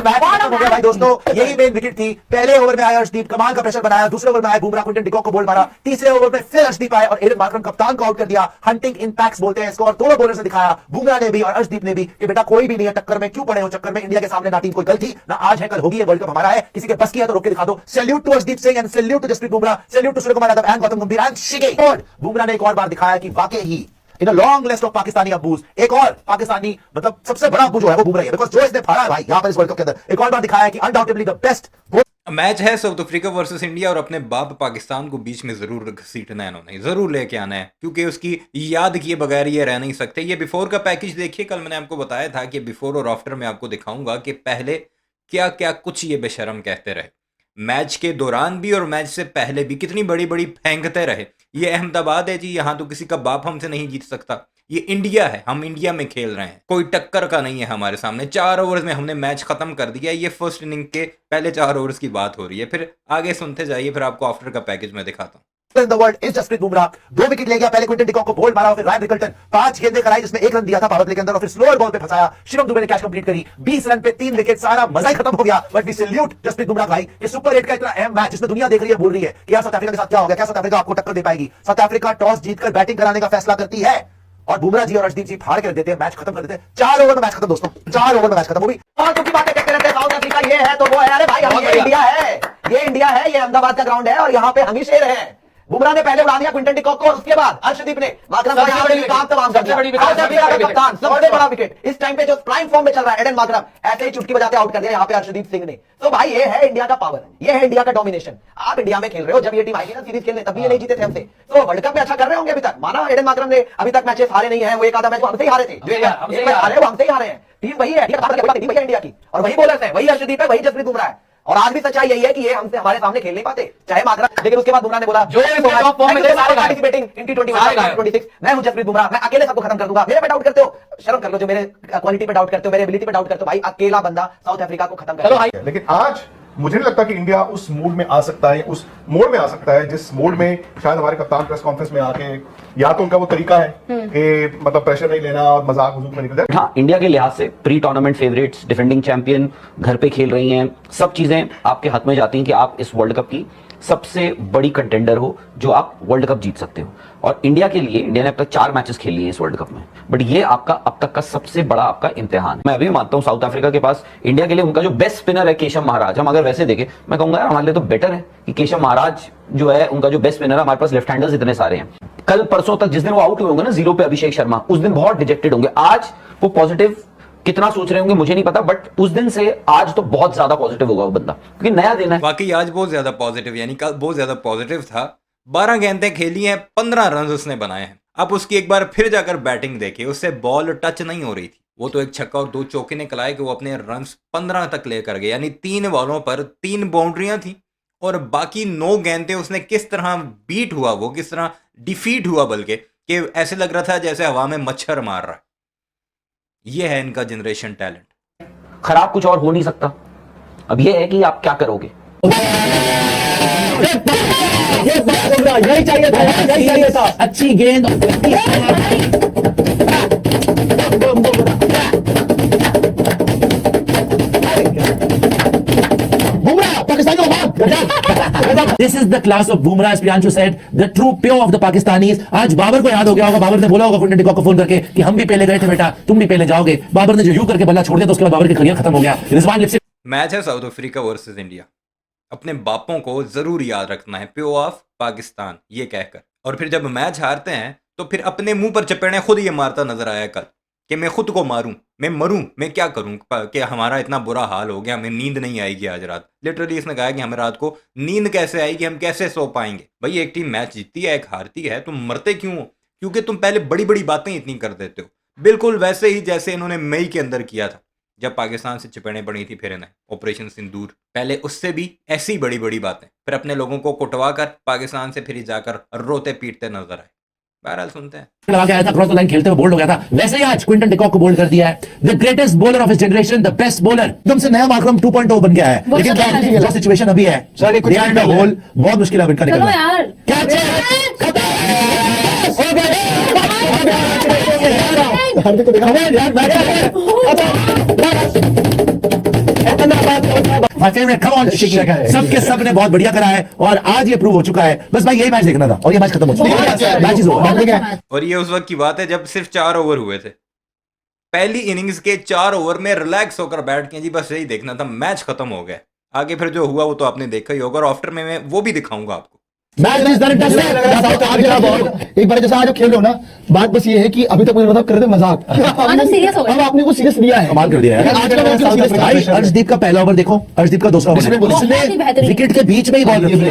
Match खत्म हो गया भाई दोस्तों, यही मेन विकेट थी। पहले ओवर में आया अर्शदीप, कमाल का प्रेशर बनाया। दूसरे ओवर में आया बुमराह, क्विंटन डिकॉक को बॉल मारा। तीसरे ओवर में फिर अर्शदीप आए और एडन मार्करम कप्तान को आउट कर दिया। हंटिंग इंपैक्ट्स बोलते हैं इसको। और दोनों बॉलर से दिखाया, बुमराह ने भी और अर्शदीप ने भी, कि बेटा कोई भी नहीं है टक्कर में, क्यों पड़े हो चक्कर में। इंडिया के सामने ना टीम कोई कल थी ना आज है, कल होगी। ये वर्ल्ड कप हमारा है, किसी के बस की है तो रोक के दिखा दो। Salute to Arshdeep Singh and salute to Jasprit Bumrah, salute to Suryakumar Yadav and Gautam Gambhir and शिगे। और बुमराह ने एक और बार दिखाया कि वाकई ही in a long list of Pakistani abuse, एक और पाकिस्तानी मतलब सबसे बड़ा अबू जो है वो बुमराह है। बिकॉज़ जो इसने फाड़ा है भाई यहां पर इस वर्ल्ड कप के अंदर, एक और बार दिखाया है कि अनडाउटेबली द बेस्ट। मैच है साउथ अफ्रीका वर्सेस इंडिया और अपने बाप पाकिस्तान को बीच में जरूर घसीटना है, इन्होंने जरूर लेके आना है, क्योंकि उसकी याद किए बगैर ये रह नहीं सकते। ये बिफोर का पैकेज देखिए, कल मैंने आपको बताया था कि बिफोर और आफ्टर में आपको दिखाऊंगा कि पहले क्या क्या कुछ ये बेशरम कहते रहे, मैच के दौरान भी और मैच से पहले भी कितनी बड़ी बड़ी फेंकते रहे। ये अहमदाबाद है जी, यहाँ तो किसी का बाप हमसे नहीं जीत सकता। ये इंडिया है, हम इंडिया में खेल रहे हैं, कोई टक्कर का नहीं है हमारे सामने। 4 ओवर्स में हमने मैच खत्म कर दिया। ये फर्स्ट इनिंग के पहले 4 ओवर्स की बात हो रही है। फिर आगे सुनते जाइए, फिर आपको आफ्टर का पैकेज में दिखाता हूँ। in the world is Jasprit Bumrah. 2 wicket ले गया, पहले क्विंटन डिकॉक को बॉल मारा, फिर रायन रिकल्टन 5 गेंदें कराई जिसमें 1 रन दिया था पावर प्ले के अंदर, और फिर स्लोअर बॉल पे फंसाया। शिवम दुबे ने कैच कंप्लीट करी, 20 रन पे 3 विकेट, सारा मजा ही खत्म हो गया। But we salute Jasprit Bumrah भाई, ये सुपर 8 का इतना अहम मैच जिसमें दुनिया देख रही है, बोल रही है कि यार साउथ अफ्रीका के साथ क्या हो गया, क्या साउथ अफ्रीका आपको टक्कर दे पाएगी। साउथ अफ्रीका टॉस जीतकर बैटिंग कराने का फैसला करती है और बुमराह जी और अर्शदीप जी फाड़ कर देते हैं, मैच खत्म कर देते हैं। 4 ओवर में मैच खत्म दोस्तों, 4 ओवर में मैच खत्म। वो भी फालतू की बातें कहते रहते हैं, साउथ अफ्रीका ये है तो वो है। अरे भाई हम ये इंडिया है, ये इंडिया है, ये अहमदाबाद का ग्राउंड है और यहाँ पे हम ही शेर हैं। बुमराह ने पहले उड़ा दिया क्विंटन डिकॉक को और उसके बाद अर्शदीप ने मार्करम का यहाँ पे काम तमाम कर दिया। साउथ अफ्रीका का कप्तान, सबसे बड़ा विकेट इस टाइम पे जो प्राइम फॉर्म में चल रहा है, एडन मार्करम, ऐसे ही चुटकी बजाते आउट कर दिया यहाँ पे अर्शदीप सिंह ने। तो भाई ये है इंडिया का पावर, ये है इंडिया का डोमिनेशन। आप इंडिया में खेल रहे हो, जब ये टीम आएगी ना सीरीज खेलने, तभी ये नहीं जीते थे हमसे। तो वर्ल्ड कप में अच्छा कर रहे होंगे अभी तक। माना एडन मार्करम ने अभी तक मैचेस हारे नहीं है, वो एक आधा मैच हमसे ही हारे थे, जो एक मैच हारे वो हमसे ही हारे हैं। टीम वही है, टीम वही है इंडिया की, और वही बॉलर्स है, वही अर्शदीप है, वही जसप्रीत बुमराह है। और आज भी सच्चाई यही है कि ये हमसे हमारे सामने खेल नहीं पाते, चाहे मार्करम। लेकिन उसके बाद बुमराह ने बोला जो टॉप फॉर्म में पार्टिसिपेटिंग इन T20 26, मैं हूं जसप्रीत बुमराह, मैं अकेले सबको खत्म कर दूंगा। मेरे पे डाउट करते हो, शर्म कर लो। जो मेरे क्वालिटी पे डाउट करते हो, मेरे एबिलिटी पे डाउट करते हो, भाई अकेला बंदा साउथ अफ्रीका को खत्म कर। लेकिन आज मुझे नहीं लगता कि इंडिया उस मूड में आ सकता है, उस मोड में आ सकता है जिस मोड में शायद हमारे कप्तान प्रेस कॉन्फ्रेंस में आके, या तो उनका वो तरीका है कि मतलब प्रेशर नहीं लेना और मजाक मजूक में निकल जाए। हाँ, इंडिया के लिहाज से pre tournament favourites, defending champion, घर पे खेल रही हैं, सब चीजें आपके हाथ में जाती हैं कि आप इस वर्ल्ड कप की सबसे बड़ी कंटेंडर हो जो आप वर्ल्ड कप जीत सकते हो। और इंडिया के लिए, इंडिया ने अब तक 4 मैचेस खेल लिए इस वर्ल्ड कप में, बट ये आपका अब तक का सबसे बड़ा आपका इम्तिहान है। मैं अभी मानता हूं साउथ अफ्रीका के पास इंडिया के लिए उनका जो बेस्ट स्पिनर है केशव महाराज, हम अगर वैसे देखें, मैं कहूंगा यार हमारे लिए तो बेटर है कि केशव महाराज जो है उनका जो बेस्ट स्पिनर है। हमारे पास लेफ्ट हैंडर्स इतने सारे हैं। कल परसों तक जिस दिन वो आउट हुए होंगे ना 0 पे अभिषेक शर्मा, उस दिन बहुत डिजेक्टेड होंगे। आज वो पॉजिटिव कितना सोच रहे होंगे मुझे नहीं पता, बट उस दिन से आज तो बहुत ज्यादा पॉजिटिव होगा वो बंदा, क्योंकि नया दिन है। बाकी आज बहुत ज्यादा पॉजिटिव, यानी कल बहुत ज्यादा पॉजिटिव था। 12 गेंदें खेली हैं, 15 रन उसने बनाए हैं। अब उसकी एक बार फिर जाकर बैटिंग देखिए, उससे बॉल टच नहीं हो रही थी। वो तो एक छक्का और 2 चौके निकलाए कि वो अपने रन 15 तक लेकर गए, यानी 3 बॉलों पर 3 बाउंड्रियां थी। और बाकी 9 गेंदें उसने किस तरह बीट हुआ, वो किस तरह डिफीट हुआ, बल्कि कि ऐसे लग रहा था जैसे हवा में मच्छर मार रहा है। ये है इनका जनरेशन टैलेंट। खराब कुछ और हो नहीं सकता। अब ये है कि आप क्या करोगे। यही चाहिए था, यही चाहिए था। अच्छी गेंद, This is the class of Bumrah, as Priyanshu said, the true pure of the Pakistanis. आज बाबर को याद हो गया होगा, बाबर ने बोला होगा क्विंटन डिकॉक को फोन करके कि हम भी पहले गए थे बेटा, तुम भी पहले जाओगे। बाबर ने जो यूं करके बल्ला छोड़ दिया तो उसके बाद बाबर की करियर खत्म हो गया। रिजवान लिप्सी। मैच है साउथ अफ्रीका वर्सेस इंडिया। अपने बापों को जरूर याद रखना है, प्यो ऑफ पाकिस्तान ये कहकर। और फिर जब मैच हारते हैं तो फिर अपने मुंह पर चपेड़े खुद ये मारता नजर आया कल कि मैं खुद को मारूं, मैं मरूं, मैं क्या करूं कि हमारा इतना बुरा हाल हो गया, हमें नींद नहीं आएगी आज रात। लिटरली इसने कहा कि हमें रात को नींद कैसे आएगी, हम कैसे सो पाएंगे। भाई एक टीम मैच जीतती है, एक हारती है, तुम मरते क्यों हो? क्योंकि तुम पहले बड़ी बड़ी बातें इतनी कर देते हो, बिल्कुल वैसे ही जैसे इन्होंने मई के अंदर किया था जब पाकिस्तान से चपेड़े पड़ी थी। फिर इन्हें ऑपरेशन सिंदूर, पहले उससे भी ऐसी बड़ी बड़ी बातें, फिर अपने लोगों को कुटवा कर पाकिस्तान से फिर जाकर रोते पीटते नजर आए। बहरहाल सुनते हैं। लगा के आया था, क्रॉस द लाइन खेलते हुए बोल्ड हो गया था। वैसे ही आज क्विंटन डिकॉक को बोल्ड कर दिया है। The greatest bowler of his generation, the best bowler. एकदम से नया मार्करम 2.0 बन गया है। लेकिन जो सिचुएशन अभी है, होल बहुत मुश्किल है इनका निकलना। क्या माय फेवरेट, कम ऑन शिकी, सबके सब ने बहुत बढ़िया करा है और आज ये प्रूव हो चुका है। बस भाई यही मैच देखना था और ये मैच खत्म हो चुका है, मैच इज ओवर। और ये उस वक्त की बात है जब सिर्फ 4 ओवर हुए थे। पहली इनिंग्स के 4 ओवर में रिलैक्स होकर बैठ के जी बस यही देखना था, मैच खत्म हो गया। आगे फिर जो हुआ वो तो आपने देखा ही होगा और आफ्टर में मैं वो भी दिखाऊंगा आपको। मैच इज डन, एक बार जैसा आज खेल रहे हो ना, बात बस ये है कि अभी तक मुझे मतलब कर रहे थे मजाक, अब आपने को सीरियस लिया है, कमाल कर दिया यार। आज का मैच सीरियस भाई अर्शदीप का पहला ओवर देखो, अर्शदीप का दूसरा ओवर, उसने विकेट के बीच में ही बॉल रखी है।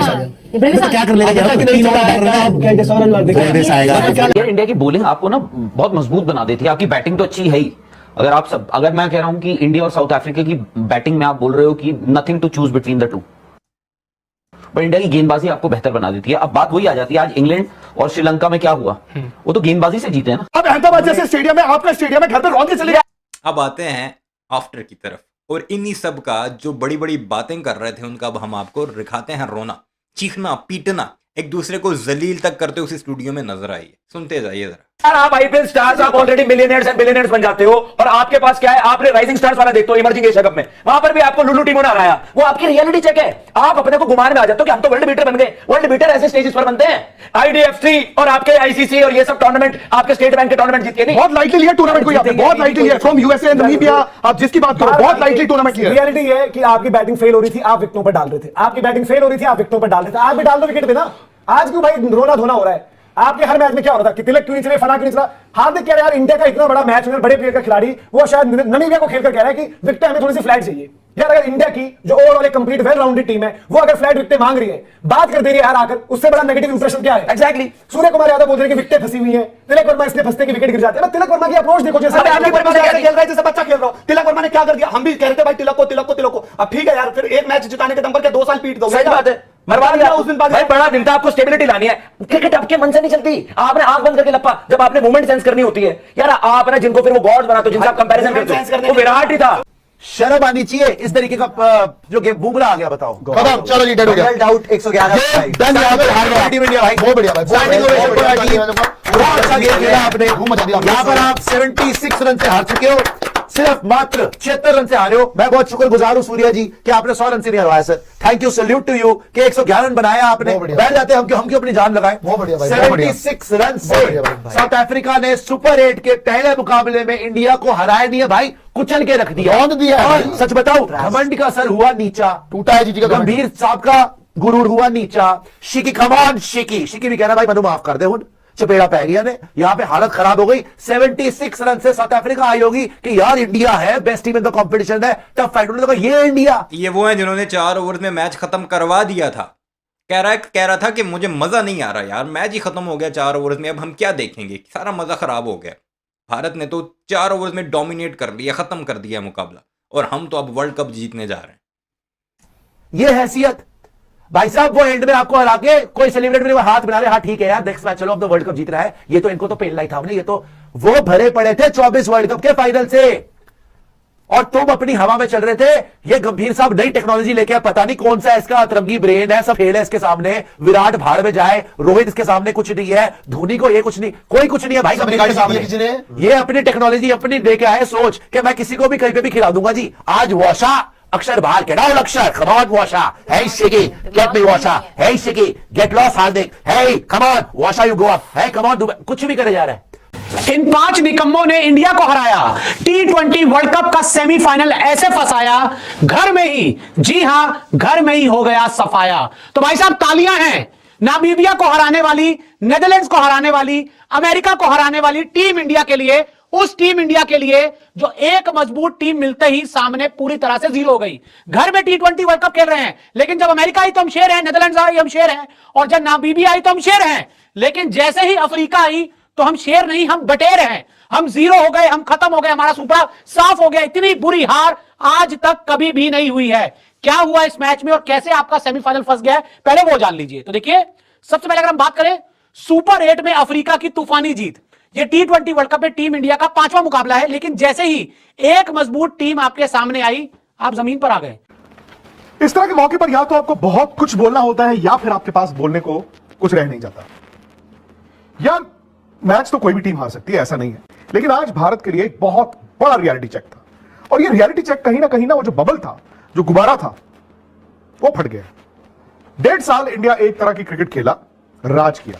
तो क्या कर लेगा यार, 3 ओवर डाल रहा है, आएगा। यार इंडिया की बॉलिंग आपको ना बहुत मजबूत बना देती है, आपकी बैटिंग तो अच्छी है ही। अगर मैं कह रहा हूं कि इंडिया और साउथ अफ्रीका की बैटिंग में आप बोल रहे हो कि nothing to choose between the two, पर इंडिया की गेंदबाजी आपको बेहतर बना देती है। अब बात वही आ जाती है, आज इंग्लैंड और श्रीलंका में क्या हुआ, वो तो गेंदबाजी से जीते हैं ना। अब अहमदाबाद जैसे स्टेडियम में, आपका स्टेडियम है, घर पे रौंद के चले गए। अब आते हैं आफ्टर की तरफ, और इन्हीं सब का जो बड़ी बड़ी बातें कर रहे थे उनका अब हम आपको दिखाते हैं रोना, चीखना, पीटना, एक दूसरे को जलील तक करते उस स्टूडियो में नजर आई है। सुनते जाइए जरा। यार आप आईपीएल स्टार्स, आप ऑलरेडी मिलियनेयर्स एंड बिलियनेयर्स बन जाते हो, और आपके पास क्या है, आपने राइजिंग स्टार्स वाला देखते हो इमर्जिंग एशिया कप में, वहां पर भी आपको लुलू टीमों ने हराया। वो आपकी रियलिटी चेक है, आप अपने को घुमाने में आ जाते हो कि हम तो वर्ल्ड बीटर बन गए। वर्ल्ड बीटर ऐसे स्टेजेस पर बनते हैं, आईडीएफसी और आपके आईसीसी और ये सब टूर्नामेंट, आपके स्टेट बैंक के टूर्नामेंट जीत के नहीं। बहुत लाइटली लिया टूर्नामेंट को, आपने बहुत लाइटली लिया, फ्रॉम यूएसए, नामीबिया, आप जिसकी बात करो, बहुत लाइटली टूर्नामेंट लिया। रियलिटी है कि आपकी बैटिंग फेल हो रही थी, आप विकेटों पर डाल रहे थे, आपकी बैटिंग फेल हो रही थी, आप विकेटों पर डाल रहे थे। आज भी डाल दो विकेट पे ना, आज क्यों भाई रोना धोना हो रहा है? आपके हर मैच में क्या हो रहा था कि तिलक क्यों नहीं चले, फला क्यों नहीं चला? हार्दिक कह रहा है यार इंडिया का इतना बड़ा मैच में बड़े प्लेयर का खिलाड़ी, वो शायद नमीबिया को खेलकर कह रहा है कि विकेट हमें थोड़ी सी फ्लैट चाहिए। यार अगर इंडिया की जो ओवरऑल एक कंप्लीट वेल राउंडेड टीम है, वो अगर फ्लैट विकेट मांग रही है, बात कर दे रही है यार आकर, उससे बड़ा नेगेटिव इंप्रेशन क्या है? एग्जैक्टली सूर्य कुमार यादव बोल रहे हैं कि विकेटें फंसी हुई है, तिलक वर्मा इसलिए फंसते कि विकेट गिर जाते हैं। तिलक वर्मा की अप्रोच देखो, जैसे तिलक वर्मा कैसे खेल रहा है, जैसे बच्चा खेल रहा हो। तिलक वर्मा ने क्या कर दिया? हम भी कह रहे थे भाई तिलक को। अब ठीक है यार, फिर एक मैच जिताने के दम पर 2 साल पीट दो। सही बात है, मरवा दिया उस दिन बाद। भाई बड़ा दिन था, आपको स्टेबिलिटी लानी है। क्रिकेट आपके मन से नहीं चलती, आपने आंख बंद करके लपा, जब आपने मूवमेंट सेंस करनी होती है यार, आप ना जिनको फिर वो गॉड बनाते हो, जिनसे आप कंपैरिजन करते हो, वो विराट ही था। शर्म आनी चाहिए इस तरीके का जो गेम बुमराह आ गया। बताओ खत्म, चलो जी, डेड हो गया। आउट 111 बहुत बढ़िया भाई, बहुत अच्छा गेम खेला आपने। यहाँ पर आप 76 रन से हार चुके हो, सिर्फ मात्र 76 रन से हारे हो। मैं बहुत शुक्रगुजार हूं सूर्या जी कि आपने 100 रन से नहीं हरवाया sir. Thank you, salute to you कि 111 रन बनाया आपने। बैठ जाते हम क्यों अपनी जान लगाए। 76 रन से साउथ अफ्रीका ने सुपर 8 के पहले मुकाबले में इंडिया को हराया नहीं है भाई, कुचल के रख दिया। और सच बताऊं, घमंड का सर हुआ नीचा, टूटा है जीजी का गंभीर साहब का गुरूर हुआ नीचा। शिकी कमान, शिकी भी कहना भाई मनु माफ कर दे, हुन चपेड़ा पै गया ने, यहां पे हालत खराब हो गई। 76 रन से साउथ अफ्रीका आई होगी कि यार इंडिया है, best team in the competition है, टफ फाइट। उन्होंने कहा ये इंडिया। ये वो है जिन्होंने 4 ओवर में मैच खत्म करवा दिया था। कह रहा था कि मुझे मजा नहीं आ रहा यार, मैच ही खत्म हो गया 4 ओवर में, अब हम क्या देखेंगे, सारा मजा खराब हो गया। भारत ने तो 4 ओवर में डोमिनेट कर लिया, खत्म कर दिया मुकाबला, और हम तो अब वर्ल्ड कप जीतने जा रहे हैं। ये हैसियत भाई साहब, वो एंड में आपको हरा के कोई सेलिब्रेट में हाथ बना रहे, हाँ ठीक है यार नेक्स्ट मैच चलो, अब तो वर्ल्ड कप जीत रहा है। ये तो इनको तो पेलना ही था हमने, ये तो वो भरे पड़े थे 24 वर्ल्ड कप के फाइनल से, और तुम अपनी हवा में चल रहे थे। ये गंभीर साहब नई टेक्नोलॉजी लेके, पता नहीं कौन सा इसका अतरंगी ब्रेन है, सब फेल है इसके सामने। विराट भाड़ में जाए, रोहित इसके सामने कुछ नहीं है, धोनी को ये कुछ नहीं, कोई कुछ नहीं है भाई गंभीर के सामने। ये अपनी टेक्नोलॉजी अपनी लेके आए, सोच कि मैं किसी को भी कहीं पे भी खिला दूंगा जी। आज वॉशा अक्षर बाहर के down Axar, come on Washi, hey शिकी गेट मी वॉशा, हे शिकी get lost Hardik, hey come on Washi you go up, hey come on कुछ भी करे जा रहा है। इन 5 निकम्मों ने इंडिया को हराया, T20 वर्ल्ड कप का सेमीफाइनल ऐसे फंसाया, घर में ही, जी हां घर में ही हो गया सफाया। तो भाई साहब तालियां हैं नामीबिया को हराने वाली, नेदरलैंड्स को हराने वाली, अमेरिका को हराने वाली टीम इंडिया के लिए, उस टीम इंडिया के लिए जो एक मजबूत टीम मिलते ही सामने पूरी तरह से जीरो हो गई। घर में T20 वर्ल्ड कप खेल रहे हैं, लेकिन जब अमेरिका आई तो हम शेर हैं, नेदरलैंड्स आई हम शेर हैं, और जब नामीबिया आई तो हम शेर हैं, लेकिन जैसे ही अफ्रीका आई तो हम शेर नहीं, हम बटेर हैं, हम जीरो हो गए, हम खत्म हो गए, हमारा सुपड़ा साफ हो गया। इतनी बुरी हार आज तक कभी भी नहीं हुई है। क्या हुआ इस मैच में और कैसे आपका सेमीफाइनल फंस गया है, पहले वो जान लीजिए। तो देखिए, सबसे पहले अगर हम बात करें सुपर 8 में अफ्रीका की तूफानी जीत, ये T20 वर्ल्ड कप में टीम इंडिया का 5वां मुकाबला है, लेकिन जैसे ही एक मजबूत टीम आपके सामने आई, आप जमीन पर आ गए। इस तरह के मौके पर या तो आपको बहुत कुछ बोलना होता है, या फिर आपके पास बोलने को कुछ रह नहीं जाता। यार मैच तो कोई भी टीम हार सकती है, ऐसा नहीं है, लेकिन आज भारत के लिए एक बहुत बड़ा रियलिटी चेक था। और ये रियलिटी चेक कहीं ना वो जो बबल था, जो गुब्बारा था, वो फट गया। 1.5 साल इंडिया एक तरह की क्रिकेट खेला, राज किया।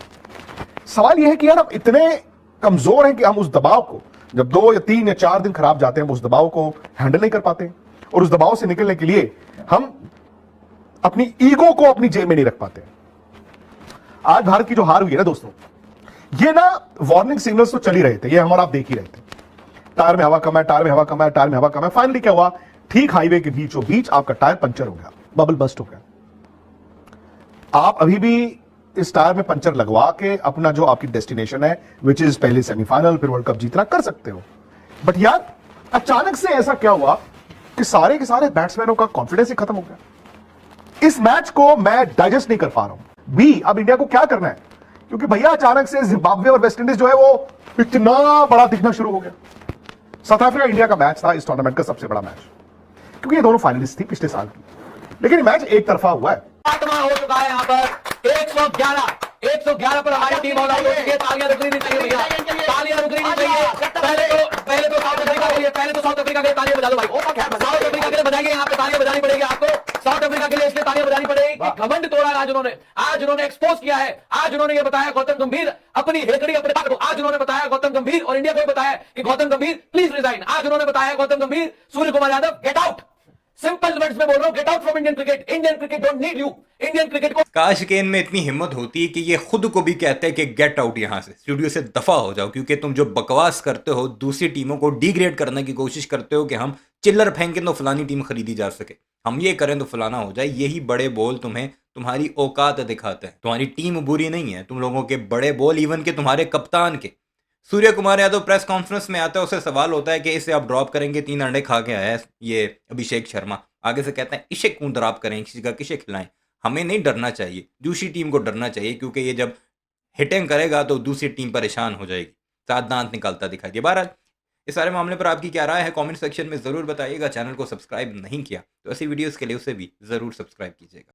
सवाल यह है कि यार हम इतने कमजोर हैं कि हम उस दबाव को, जब 2 या 3 या 4 दिन खराब जाते हैं, हम उस दबाव को हैंडल नहीं कर पाते, और उस दबाव से निकलने के लिए हम अपनी ईगो को अपनी जेब में नहीं रख पाते। आज भारत की जो हार हुई है ना दोस्तों, ये ना वार्निंग सिग्नल्स तो चल ही रहे थे, ये हम और आप देख ही रहे थे। टायर में हवा कम है, टायर में हवा कम है, टायर में हवा कम है। फाइनली क्या हुआ, ठीक हाईवे के बीचों बीच आपका टायर पंचर हो गया, बबल बस्ट हो गया। आप अभी भी इस टायर में पंचर लगवा के अपना जो आपकी डेस्टिनेशन है, विच इज पहले सेमीफाइनल फिर वर्ल्ड कप जीतना, कर सकते हो। बट यार अचानक से ऐसा क्या हुआ कि सारे के सारे बैट्समैनों का कॉन्फिडेंस ही खत्म हो गया। इस मैच को मैं डाइजेस्ट नहीं कर पा रहा हूं। बी, अब इंडिया को क्या करना है, क्योंकि भैया अचानक से जिम्बाब्वे और वेस्टइंडीज जो है वो इतना बड़ा दिखना शुरू हो गया। साउथ अफ्रीका इंडिया का मैच था इस टूर्नामेंट का सबसे बड़ा मैच, क्योंकि ये दोनों फाइनलिस्ट थी पिछले साल की, लेकिन मैच एक तरफा हुआ है। आत्मा हो चुका है यहाँ पर 111 पर हमारी टीम ऑल आउट हो चुकी है। तालियां रुकनी नहीं चाहिए भैया, तालियां रुकनी नहीं चाहिए। पहले तो साउथ अफ्रीका के लिए, तालियां बजा दो भाई। साउथ अफ्रीका के लिए बजाएंगे, यहाँ पे तालियां बजानी पड़ेगी आपको। साउथ अफ्रीका के लिए इसलिए तालियां बजानी पड़ेगी कि घमंड तोड़ा है आज उन्होंने एक्सपोज किया है। आज उन्होंने ये बताया गौतम गंभीर अपनी हेकड़ी अपने ताकत को, आज उन्होंने बताया गौतम गंभीर और इंडिया को बताया कि गौतम गंभीर प्लीज रिजाइन। आज उन्होंने बताया Gautam Gambhir, Surya Kumar Yadav get out. Simple words में बोल रहा हूं, get out from Indian cricket. Indian cricket don't need you. Indian cricket को काश के इनमें इतनी हिम्मत होती है कि ये खुद को भी कहते हैं कि गेट आउट यहाँ से, स्टूडियो से दफा हो जाओ, क्योंकि तुम जो बकवास करते हो, दूसरी टीमों को डिग्रेड करने की कोशिश करते हो कि हम चिल्लर फेंकें तो फलानी टीम खरीदी जा सके, हम ये करें तो फलाना हो जाए। यही बड़े बोल तुम्हें तुम्हारी औकात दिखाते हैं। तुम्हारी टीम बुरी नहीं है, तुम लोगों के बड़े बोल, इवन के तुम्हारे कप्तान के। सूर्य कुमार यादव प्रेस कॉन्फ्रेंस में आता है, उससे सवाल होता है कि इसे आप ड्रॉप करेंगे, 3 अंडे खा के आया है ये अभिषेक शर्मा। आगे से कहते हैं इसे क्यों ड्रॉप करें, किसी का किसे खिलाएं। हमें नहीं डरना चाहिए, दूसरी टीम को डरना चाहिए, क्योंकि ये जब हिटिंग करेगा तो दूसरी टीम परेशान हो जाएगी, साथ दांत निकालता दिखाई दिया। बहरहाल इस सारे मामले पर आपकी क्या राय है, कमेंट सेक्शन में ज़रूर बताइएगा। चैनल को सब्सक्राइब नहीं किया तो ऐसी वीडियोस के लिए उसे भी ज़रूर सब्सक्राइब कीजिएगा।